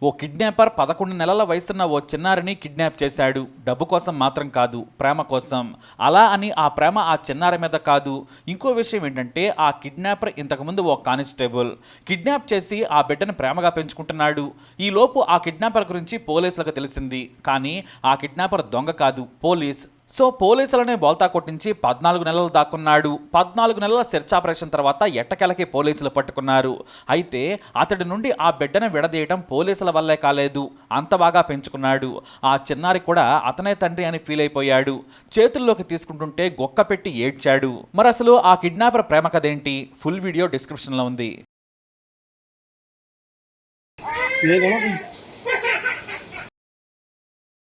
ఓ kidnapper 11 నెలల వయసున్న ఓ చిన్నారిని కిడ్నాప్ చేశాడు. డబ్బు కోసం మాత్రం కాదు, ప్రేమ కోసం. అలా అని ఆ ప్రేమ ఆ చిన్నారి మీద కాదు. ఇంకో విషయం ఏంటంటే ఆ కిడ్నాపర్ ఇంతకుముందు ఓ కానిస్టేబుల్. కిడ్నాప్ చేసి ఆ బిడ్డను ప్రేమగా పెంచుకుంటున్నాడు. ఈలోపు ఆ కిడ్నాపర్ గురించి పోలీసులకు తెలిసింది. కానీ ఆ కిడ్నాపర్ దొంగ కాదు, పోలీస్. సో పోలీసులనే బోల్తా కొట్టించి 14 నెలలు దాక్కున్నాడు. 14 నెలల సెర్చ్ ఆపరేషన్ తర్వాత ఎట్టకెలకి పోలీసులు పట్టుకున్నారు. అయితే అతడి నుండి ఆ బిడ్డను విడదీయడం పోలీసుల వల్లే కాలేదు, అంత బాగా పెంచుకున్నాడు. ఆ చిన్నారి కూడా అతనే తండ్రి అని ఫీల్ అయిపోయాడు. చేతుల్లోకి తీసుకుంటుంటే గొక్క పెట్టి ఏడ్చాడు. మరి అసలు ఆ కిడ్నాపర్ ప్రేమ కథేంటి? ఫుల్ వీడియో డిస్క్రిప్షన్లో ఉంది.